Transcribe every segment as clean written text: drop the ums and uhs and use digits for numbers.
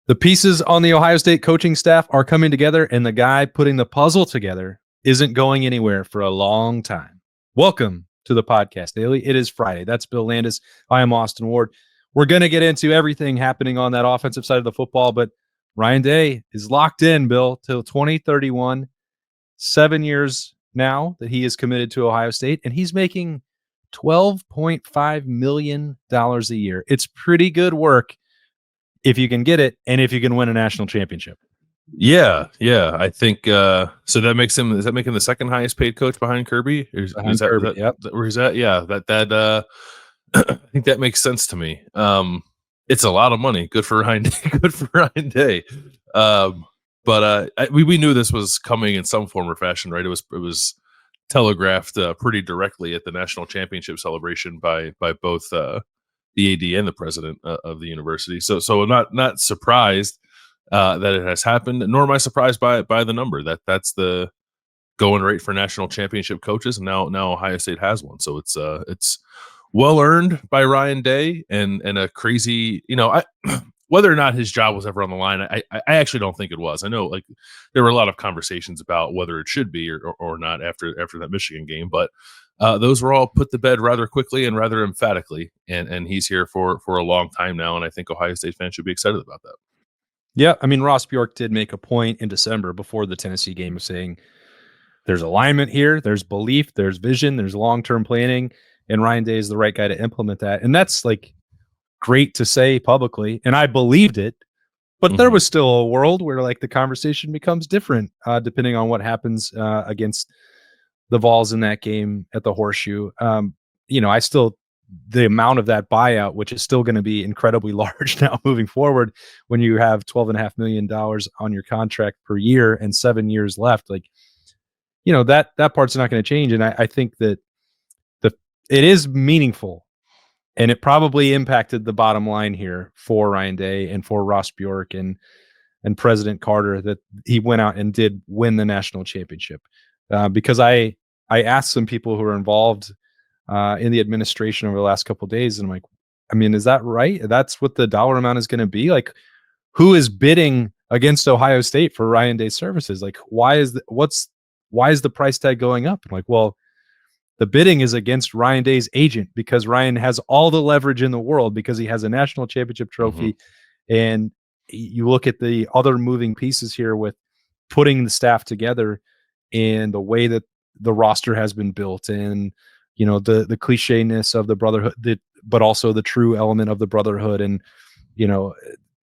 The pieces on the Ohio State coaching staff are coming together, and the guy putting the puzzle together isn't going anywhere for a long time. Welcome to the podcast daily. It is Friday. That's Bill Landis. I am Austin Ward. We're going to get into everything happening on that offensive side of the football, but Ryan Day is locked in, Bill, till 2031. 7 years now that he is committed to Ohio State, and he's making $12.5 million a year. It's pretty good work if you can get it, and if you can win a national championship. Yeah. I think so. That makes him. Is that making the second highest paid coach behind Kirby? Is that where he's at? Yeah. That I think that makes sense to me. It's a lot of money. Good for Ryan. Good for Ryan Day. But we knew this was coming in some form or fashion, right? It was telegraphed pretty directly at the national championship celebration by both the AD and the president of the university. So I'm not surprised that it has happened, nor am I surprised by the number. That's the going rate for national championship coaches, and now Ohio State has one. So it's well earned by Ryan Day, and a crazy, whether or not his job was ever on the line, I actually don't think it was. I know, like, there were a lot of conversations about whether it should be or not after that Michigan game, but those were all put to bed rather quickly and rather emphatically, and he's here for a long time now, and I think Ohio State fans should be excited about that. Yeah, I mean, Ross Bjork did make a point in December before the Tennessee game of saying there's alignment here, there's belief, there's vision, there's long-term planning, and Ryan Day is the right guy to implement that. And that's like great to say publicly, and I believed it, but there was still a world where like the conversation becomes different depending on what happens against the Vols in that game at the Horseshoe. The amount of that buyout, which is still going to be incredibly large now moving forward, when you have $12.5 million on your contract per year and 7 years left, that part's not going to change. And I think that it is meaningful, and it probably impacted the bottom line here for Ryan Day and for Ross Bjork and President Carter that he went out and did win the national championship. Because I asked some people who are involved in the administration over the last couple of days, and I'm like, I mean, is that right? That's what the dollar amount is going to be? Like, who is bidding against Ohio State for Ryan Day's services? Like, why is the price tag going up? I'm like, well, the bidding is against Ryan Day's agent, because Ryan has all the leverage in the world because he has a national championship trophy. And you look at the other moving pieces here with putting the staff together and the way that the roster has been built, and the clichéness of the brotherhood, but also the true element of the brotherhood, and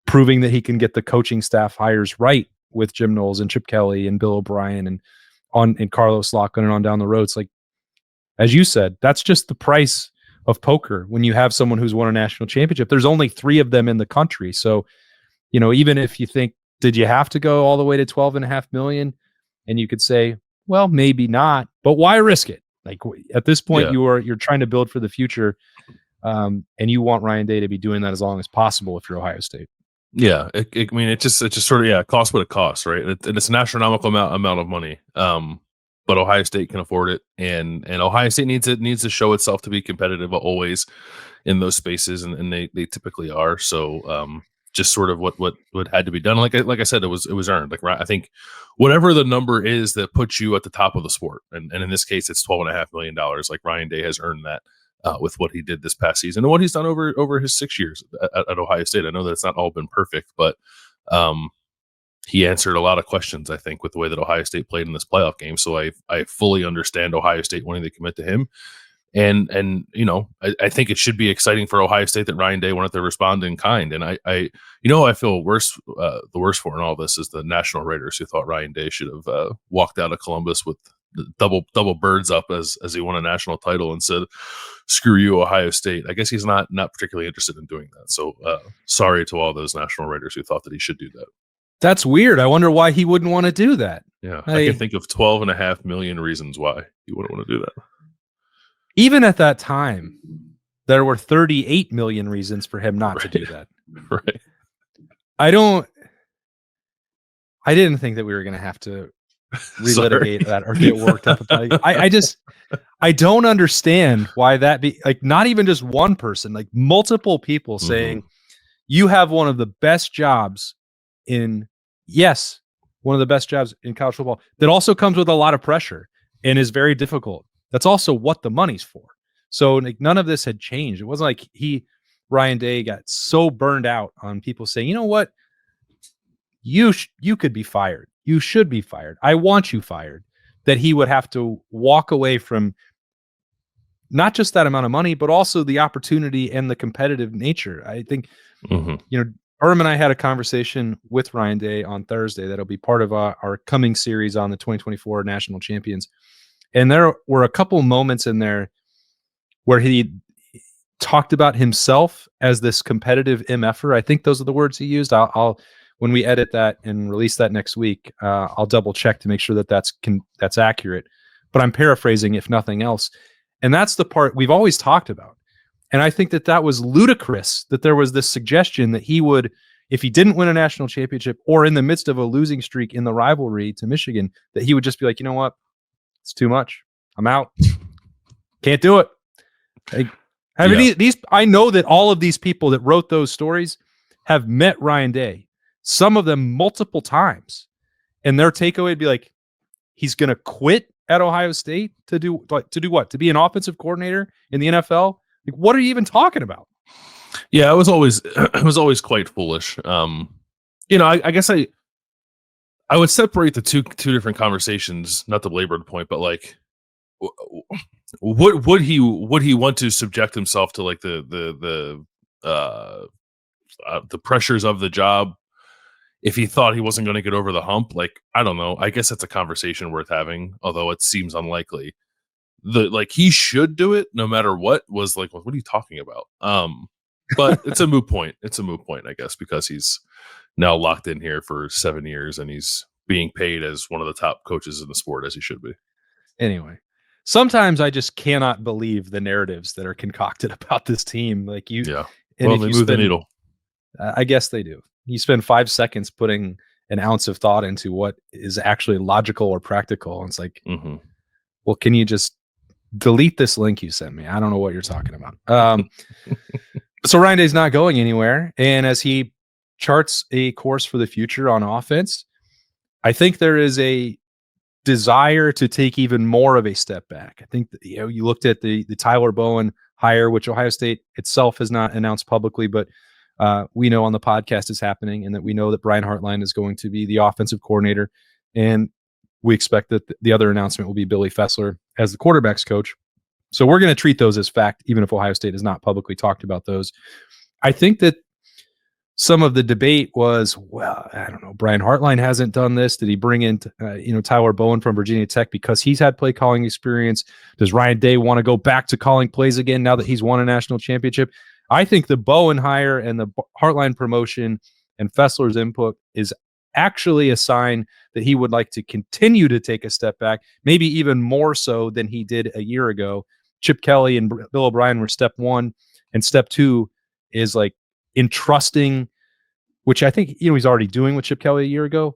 proving that he can get the coaching staff hires right with Jim Knowles and Chip Kelly and Bill O'Brien and Carlos Lockton and on down the road. It's like, as you said, that's just the price of poker when you have someone who's won a national championship. There's only 3 of them in the country. So, even if you think, did you have to go all the way to $12.5 million? And you could say, well, maybe not, but why risk it? Like, at this point, you're trying to build for the future, and you want Ryan Day to be doing that as long as possible if you're Ohio State. Yeah, it just sort of costs what it costs, right? And it's an astronomical amount of money. But Ohio State can afford it, and Ohio State needs to show itself to be competitive always in those spaces, and they typically are. So just sort of what had to be done. Like I said, it was earned. Like, I think whatever the number is that puts you at the top of the sport, and in this case, it's $12.5 million. Like, Ryan Day has earned that with what he did this past season and what he's done over his 6 years at Ohio State. I know that it's not all been perfect, but he answered a lot of questions, I think, with the way that Ohio State played in this playoff game. So I fully understand Ohio State wanting to commit to him. And I think it should be exciting for Ohio State that Ryan Day wanted to respond in kind. And I feel the worst for in all this is the National Raiders, who thought Ryan Day should have walked out of Columbus with double birds up as he won a national title and said, "Screw you, Ohio State." I guess he's not particularly interested in doing that. So sorry to all those National Raiders who thought that he should do that. That's weird. I wonder why he wouldn't want to do that. Yeah, I can think of 12.5 million reasons why he wouldn't want to do that. Even at that time, there were 38 million reasons for him not to do that. Right. I didn't think that we were going to have to relitigate that or get worked up about it. I don't understand why that be, like, not even just one person, like multiple people saying, you have one of the best jobs in, yes, one of the best jobs in college football that also comes with a lot of pressure and is very difficult. That's also what the money's for. So like, none of this had changed. It wasn't like Ryan Day got so burned out on people saying, you know what, you could be fired. You should be fired. I want you fired. That he would have to walk away from not just that amount of money, but also the opportunity and the competitive nature. I think, Herm and I had a conversation with Ryan Day on Thursday that'll be part of our coming series on the 2024 national champions. And there were a couple moments in there where he talked about himself as this competitive MFer. I think those are the words he used. I'll when we edit that and release that next week, I'll double check to make sure that that's accurate. But I'm paraphrasing, if nothing else. And that's the part we've always talked about. And I think that was ludicrous, that there was this suggestion that he would, if he didn't win a national championship or in the midst of a losing streak in the rivalry to Michigan, that he would just be like, you know what? It's too much. I'm out. Can't do it. I know that all of these people that wrote those stories have met Ryan Day, some of them multiple times. And their takeaway would be like, he's going to quit at Ohio State to do what? To be an offensive coordinator in the NFL? Like, what are you even talking about? Yeah, it was always quite foolish. I guess I would separate the two different conversations, not to belabor the point, but like, would he want to subject himself to like the pressures of the job if he thought he wasn't going to get over the hump? Like, I don't know. I guess that's a conversation worth having, although it seems unlikely. He should do it no matter what was like, what are you talking about? But it's a moot point. It's a moot point, I guess, because he's now locked in here for 7 years and he's being paid as one of the top coaches in the sport, as he should be. Anyway, sometimes I just cannot believe the narratives that are concocted about this team. Like you, yeah. And well, they move the needle. I guess they do. You spend 5 seconds putting an ounce of thought into what is actually logical or practical. And it's like, well, can you just delete this link you sent me? I don't know what you're talking about. So Ryan Day's not going anywhere. And as he charts a course for the future on offense, I think there is a desire to take even more of a step back. I think that, you looked at the Tyler Bowen hire, which Ohio State itself has not announced publicly, but we know on the podcast is happening, and that we know that Brian Hartline is going to be the offensive coordinator. And we expect that the other announcement will be Billy Fessler as the quarterback's coach. So we're going to treat those as fact, even if Ohio State has not publicly talked about those. I think that some of the debate was, well, I don't know, Brian Hartline hasn't done this. Did he bring in, Tyler Bowen from Virginia Tech because he's had play calling experience? Does Ryan Day want to go back to calling plays again now that he's won a national championship? I think the Bowen hire and the Hartline promotion and Fessler's input is actually a sign that he would like to continue to take a step back, maybe even more so than he did a year ago. Chip Kelly and Bill O'Brien were step one, and step two is like entrusting, which I think he's already doing with Chip Kelly a year ago,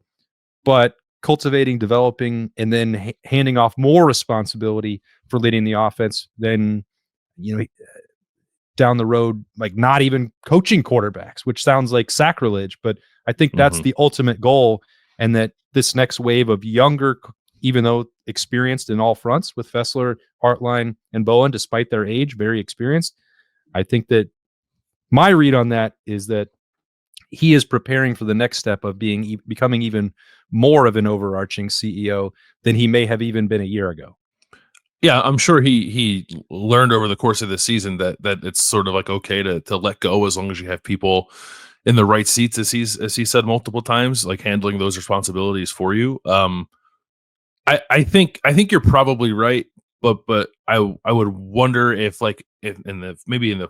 but cultivating, developing, and then handing off more responsibility for leading the offense than down the road, like not even coaching quarterbacks, which sounds like sacrilege, but I think that's the ultimate goal. And that this next wave of younger, even though experienced in all fronts with Fessler, Hartline, and Bowen, despite their age, very experienced. I think that my read on that is that he is preparing for the next step of becoming even more of an overarching CEO than he may have even been a year ago. Yeah, I'm sure he learned over the course of the season that it's sort of like okay to let go as long as you have people in the right seats, as he said multiple times, like handling those responsibilities for you. I think you're probably right, but I would wonder if in the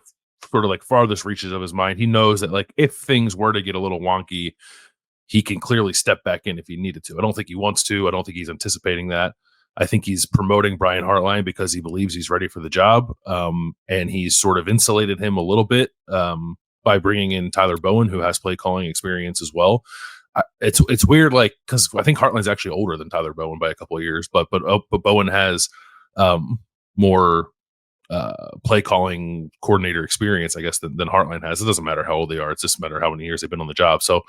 sort of like farthest reaches of his mind, he knows that like if things were to get a little wonky, he can clearly step back in if he needed to. I don't think he wants to. I don't think he's anticipating that. I think he's promoting Brian Hartline because he believes he's ready for the job. And he's sort of insulated him a little bit by bringing in Tyler Bowen, who has play calling experience as well. It's weird, like, because I think Hartline's actually older than Tyler Bowen by a couple of years, but Bowen has more play calling coordinator experience, I guess, than Hartline has. It doesn't matter how old they are; it's just a matter how many years they've been on the job. So,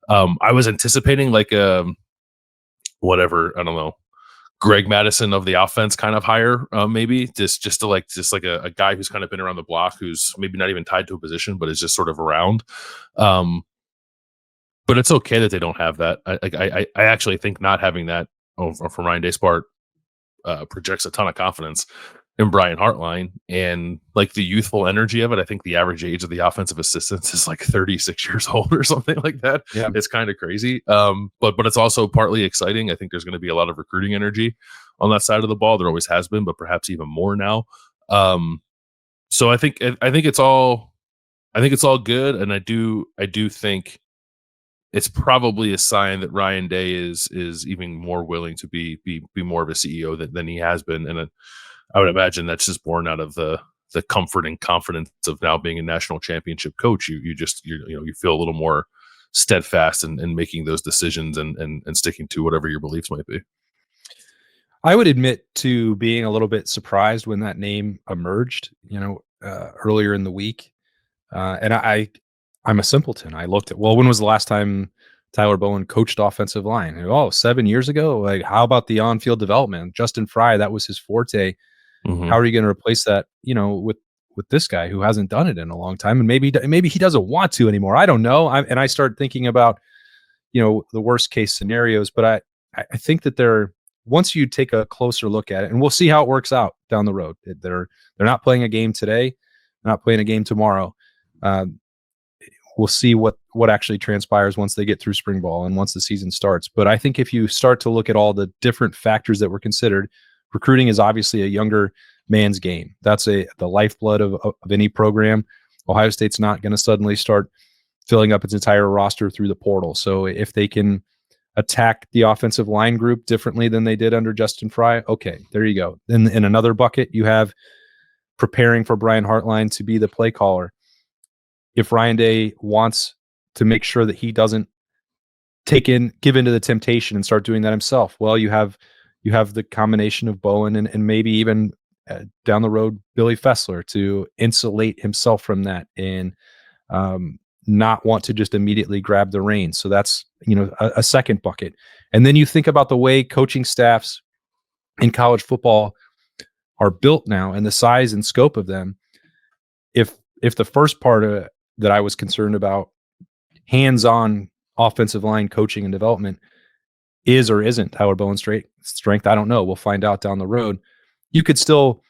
I was anticipating like whatever, I don't know, Greg Madison of the offense kind of hire, maybe just like a guy who's kind of been around the block, who's maybe not even tied to a position, but is just sort of around. But it's okay that they don't have that. I actually think not having that from Ryan Day's part projects a ton of confidence in Brian Hartline, and like the youthful energy of it. I think the average age of the offensive assistants is like 36 years old or something like that. Yeah. It's kind of crazy. But it's also partly exciting. I think there's going to be a lot of recruiting energy on that side of the ball. There always has been, but perhaps even more now. So I think it's all good, and I do think it's probably a sign that Ryan Day is even more willing to be more of a CEO than he has been, and I would imagine that's just born out of the comfort and confidence of now being a national championship coach. You feel a little more steadfast in making those decisions and sticking to whatever your beliefs might be. I would admit to being a little bit surprised when that name emerged, earlier in the week. And I'm a simpleton. I looked at, well, when was the last time Tyler Bowen coached offensive line? And, 7 years ago. Like, how about the on-field development? Justin Fry, that was his forte. Mm-hmm. How are you going to replace that, with this guy who hasn't done it in a long time? And maybe he doesn't want to anymore. I don't know. I start thinking about, the worst case scenarios, but I think that once you take a closer look at it, and we'll see how it works out down the road. They're not playing a game today, not playing a game tomorrow. We'll see what actually transpires once they get through spring ball and once the season starts. But I think if you start to look at all the different factors that were considered, recruiting is obviously a younger man's game. That's the lifeblood of any program. Ohio State's not going to suddenly start filling up its entire roster through the portal. So if they can attack the offensive line group differently than they did under Justin Fry, okay, there you go. Then in another bucket, you have preparing for Brian Hartline to be the play caller. If Ryan Day wants to make sure that he doesn't give into the temptation and start doing that himself, well, you have the combination of Bowen and maybe even down the road Billy Fessler to insulate himself from that and not want to just immediately grab the reins. So that's a second bucket. And then you think about the way coaching staffs in college football are built now and the size and scope of them. If the first part of that I was concerned about, hands-on offensive line coaching and development, is or isn't Tyler Bowen's strength, I don't know. We'll find out down the road. You could still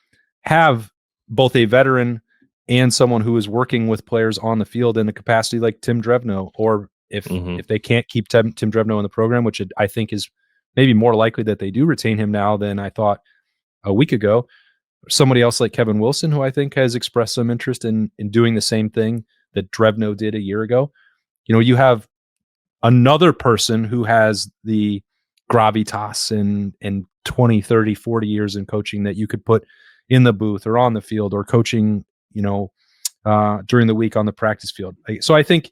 have both a veteran and someone who is working with players on the field in the capacity like Tim Drevno, or if they can't keep Tim Drevno in the program, which I think is maybe more likely that they do retain him now than I thought a week ago. Somebody else like Kevin Wilson, who I think has expressed some interest in doing the same thing that Drevno did a year ago. You have another person who has the gravitas and 20, 30, 40 years in coaching that you could put in the booth or on the field or coaching, during the week on the practice field. So I think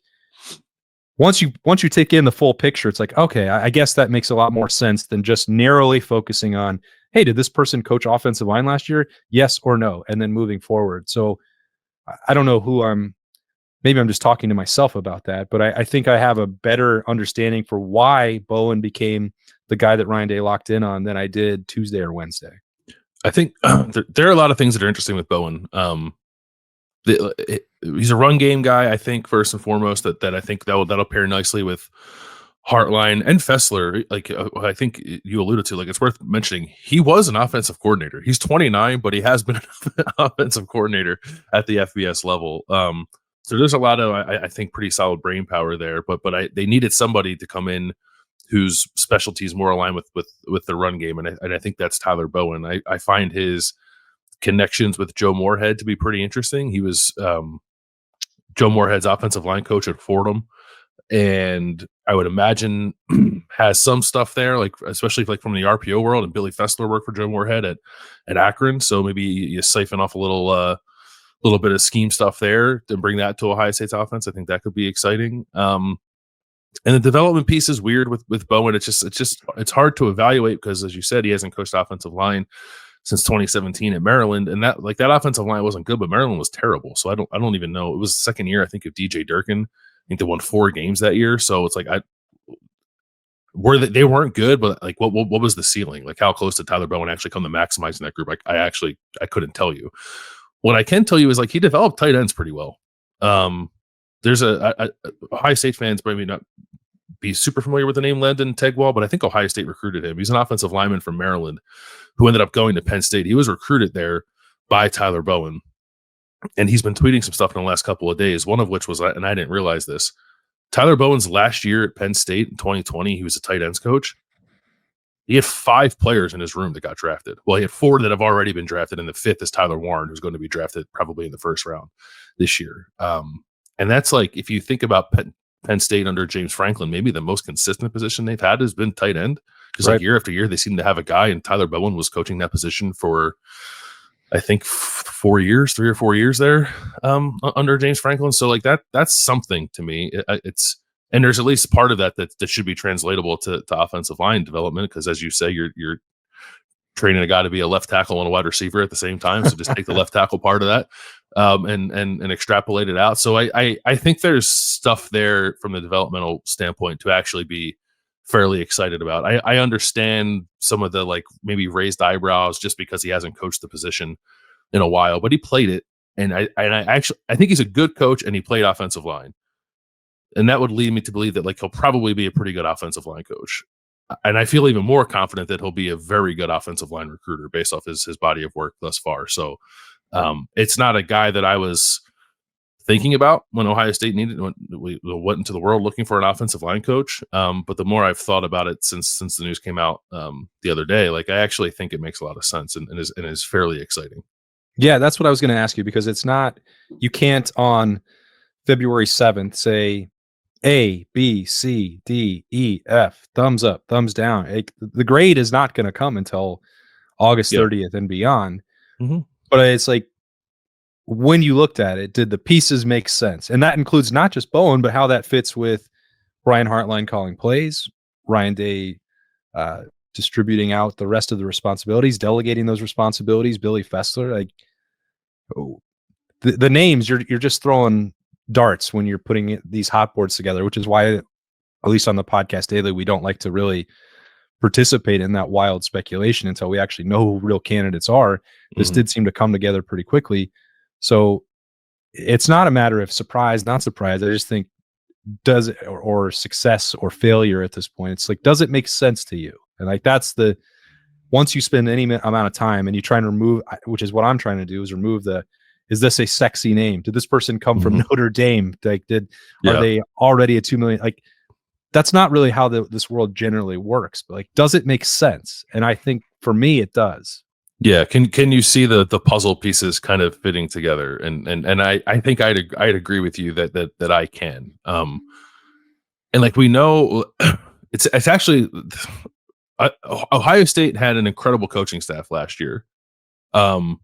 once you take in the full picture, it's like, okay, I guess that makes a lot more sense than just narrowly focusing on, hey, did this person coach offensive line last year? Yes or no? And then moving forward. So I don't know maybe I'm just talking to myself about that, but I think I have a better understanding for why Bowen became the guy that Ryan Day locked in on than I did Tuesday or Wednesday. I think there are a lot of things that are interesting with Bowen. He's a run game guy, I think, first and foremost, that I think that'll pair nicely with Hartline and Fessler. Like I think you alluded to, like, it's worth mentioning, he was an offensive coordinator. He's 29, but he has been an offensive coordinator at the FBS level. So there's a lot of, I think, pretty solid brain power there. But they needed somebody to come in whose specialties more align with the run game, and I think that's Tyler Bowen. I find his connections with Joe Moorhead to be pretty interesting. He was Joe Moorhead's offensive line coach at Fordham, and I would imagine has some stuff there, like especially like from the RPO world. And Billy Fessler worked for Joe Moorhead at Akron, so maybe you siphon off a little bit of scheme stuff there to bring that to Ohio State's offense. I think that could be exciting. And the development piece is weird with Bowen. It's hard to evaluate because, as you said, he hasn't coached offensive line since 2017 at Maryland, and that offensive line wasn't good, but Maryland was terrible. So I don't even know. It was the second year, I think, of DJ Durkin. I think they won 4 games that year. So it's like they weren't good, but like what was the ceiling? Like how close did Tyler Bowen actually come to maximizing that group? I couldn't tell you. What I can tell you is like he developed tight ends pretty well. There's Ohio State fans maybe not be super familiar with the name Landon Tegwall, but I think Ohio State recruited him. He's an offensive lineman from Maryland who ended up going to Penn State. He was recruited there by Tyler Bowen, and he's been tweeting some stuff in the last couple of days, one of which was, and I didn't realize this, Tyler Bowen's last year at Penn State in 2020, he was a tight ends coach. He had 5 players in his room that got drafted. Well, he had 4 that have already been drafted, and the 5th is Tyler Warren, who's going to be drafted probably in the first round this year. And that's like, if you think about Penn State under James Franklin, maybe the most consistent position they've had has been tight end. Because like year after year, they seem to have a guy, and Tyler Bowen was coaching that position for, I think, 3 or 4 years there under James Franklin. So like that's something to me. And there's at least part of that should be translatable to offensive line development, because as you say, you're training a guy to be a left tackle and a wide receiver at the same time. So just take the left tackle part of that and extrapolate it out. So I think there's stuff there from the developmental standpoint to actually be fairly excited about. I understand some of the like maybe raised eyebrows just because he hasn't coached the position in a while, but he played it. And I think he's a good coach, and he played offensive line. And that would lead me to believe that like he'll probably be a pretty good offensive line coach. And I feel even more confident that he'll be a very good offensive line recruiter based off his body of work thus far. So it's not a guy that I was thinking about when Ohio State went into the world looking for an offensive line coach. But the more I've thought about it since the news came out the other day, like I actually think it makes a lot of sense and is fairly exciting. Yeah, that's what I was going to ask you, because it's not, you can't on February 7th say A, B, C, D, E, F, thumbs up, thumbs down. The grade is not going to come until August 30th and beyond. Mm-hmm. But it's like, when you looked at it, did the pieces make sense? And that includes not just Bowen, but how that fits with Brian Hartline calling plays, Ryan Day distributing out the rest of the responsibilities, delegating those responsibilities, Billy Fessler. Like the names, you're just throwing darts when you're putting these hot boards together, which is why, at least on the podcast daily, we don't like to really participate in that wild speculation until we actually know who real candidates are. This did seem to come together pretty quickly. So it's not a matter of surprise, not surprise. I just think does it, or success or failure at this point. It's like, does it make sense to you? And like, that's the, once you spend any amount of time and you try and remove, which is what I'm trying to do, is remove is this a sexy name? Did this person come from Notre Dame? Like, are they already a 2 million? Like, that's not really how this world generally works. But like, does it make sense? And I think for me, it does. Yeah. Can you see the puzzle pieces kind of fitting together? And I think I'd agree with you that I can. And like, we know it's actually Ohio State had an incredible coaching staff last year. And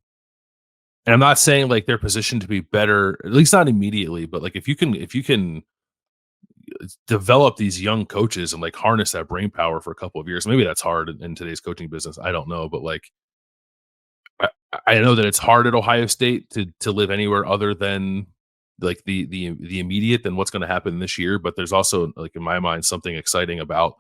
I'm not saying like they're positioned to be better, at least not immediately, but like if you can develop these young coaches and like harness that brain power for a couple of years, maybe that's hard in today's coaching business. I don't know, but like I know that it's hard at Ohio State to live anywhere other than like the immediate than what's going to happen this year. But there's also, like, in my mind, something exciting about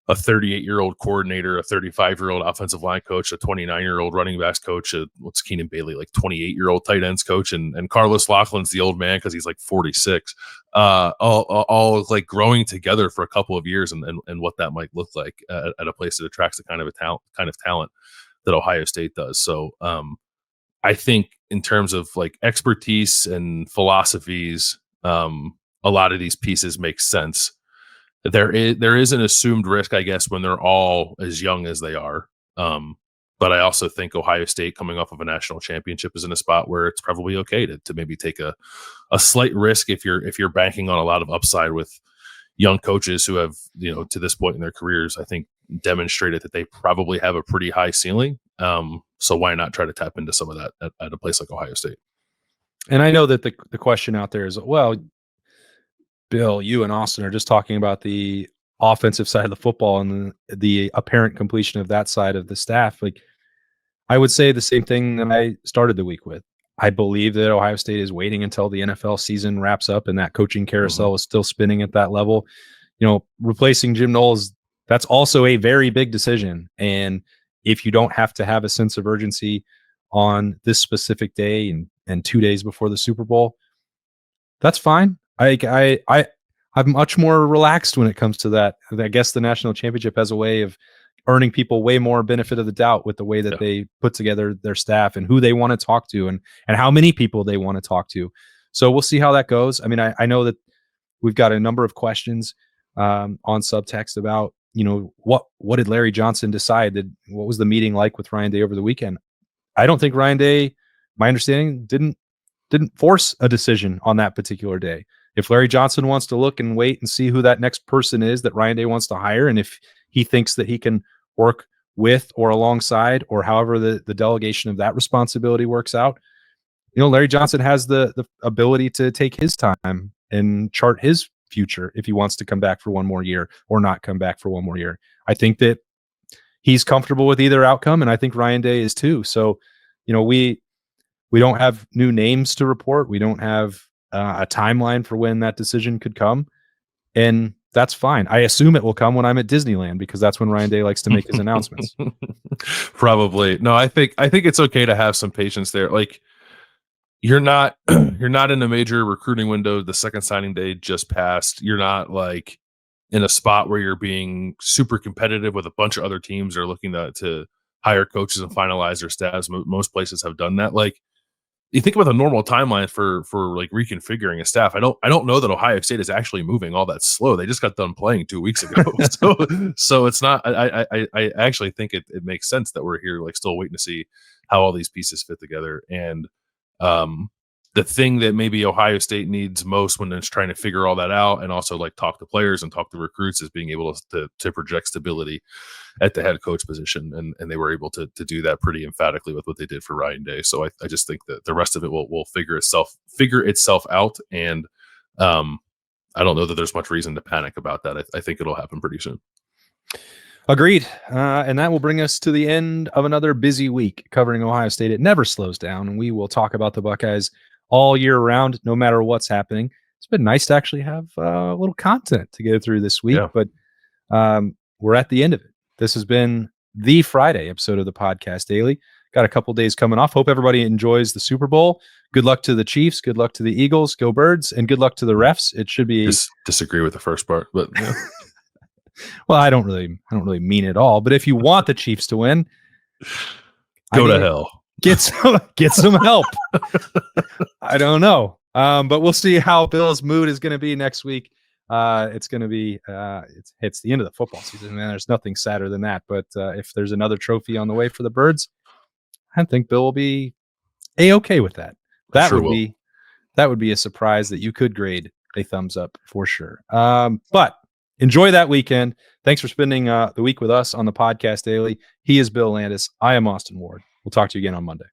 a 38-year-old coordinator, a 35-year-old offensive line coach, a 29-year-old running backs coach, what's Keenan Bailey, like 28-year-old tight ends coach, and Carlos Laughlin's the old man because he's like 46, all like growing together for a couple of years, and what that might look like at a place that attracts the kind of talent that Ohio State does. So I think in terms of like expertise and philosophies, a lot of these pieces make sense. There is an assumed risk, I guess, when they're all as young as they are. But I also think Ohio State, coming off of a national championship, is in a spot where it's probably okay to maybe take a slight risk if you're banking on a lot of upside with young coaches who have, to this point in their careers, I think demonstrated that they probably have a pretty high ceiling. So why not try to tap into some of that at a place like Ohio State? And I know that the question out there is, well, Bill, you and Austin are just talking about the offensive side of the football and the apparent completion of that side of the staff. Like, I would say the same thing that I started the week with. I believe that Ohio State is waiting until the NFL season wraps up and that coaching carousel is still spinning at that level. Replacing Jim Knowles, that's also a very big decision. And if you don't have to have a sense of urgency on this specific day and 2 days before the Super Bowl, that's fine. I'm much more relaxed when it comes to that. I guess the national championship has a way of earning people way more benefit of the doubt with the way that they put together their staff and who they want to talk to and how many people they want to talk to. So we'll see how that goes. I mean, I know that we've got a number of questions on subtext about, what did Larry Johnson decide? What was the meeting like with Ryan Day over the weekend? I don't think Ryan Day, my understanding, didn't force a decision on that particular day. If Larry Johnson wants to look and wait and see who that next person is that Ryan Day wants to hire, and if he thinks that he can work with or alongside or however the delegation of that responsibility works out, Larry Johnson has the ability to take his time and chart his future if he wants to come back for one more year or not come back for one more year. I think that he's comfortable with either outcome, and I think Ryan Day is too. So, we don't have new names to report. We don't have a timeline for when that decision could come. And that's fine. I assume it will come when I'm at Disneyland because that's when Ryan Day likes to make his announcements. Probably. No, I think it's okay to have some patience there. Like, you're not in a major recruiting window. The second signing day just passed. You're not like in a spot where you're being super competitive with a bunch of other teams that are looking to hire coaches and finalize their staffs. Most places have done that. Like, you think about the normal timeline for like reconfiguring a staff. I don't know that Ohio State is actually moving all that slow. They just got done playing 2 weeks ago. so it's not, I actually think it makes sense that we're here, like, still waiting to see how all these pieces fit together. And the thing that maybe Ohio State needs most when it's trying to figure all that out and also like talk to players and talk to recruits is being able to project stability at the head coach position. And they were able to do that pretty emphatically with what they did for Ryan Day. So I just think that the rest of it will figure itself out. And I don't know that there's much reason to panic about that. I think it'll happen pretty soon. Agreed. And that will bring us to the end of another busy week covering Ohio State. It never slows down, and we will talk about the Buckeyes all year round, no matter what's happening. It's been nice to actually have a little content to get through this week, but we're at the end of it. This has been the Friday episode of the Podcast Daily. Got a couple days coming off. Hope everybody enjoys the Super Bowl. Good luck to the Chiefs. Good luck to the Eagles. Go Birds. And good luck to the refs. It should be... disagree with the first part, but yeah. Well, I don't really mean it all, but if you want the Chiefs to win, go to hell. Get some help. I don't know. But we'll see how Bill's mood is going to be next week. It's going to be it's the end of the football season, man. There's nothing sadder than that. But if there's another trophy on the way for the Birds, I think Bill will be a-okay with that. That would be a surprise that you could grade a thumbs up for sure. But enjoy that weekend. Thanks for spending the week with us on the Podcast Daily. He is Bill Landis. I am Austin Ward. We'll talk to you again on Monday.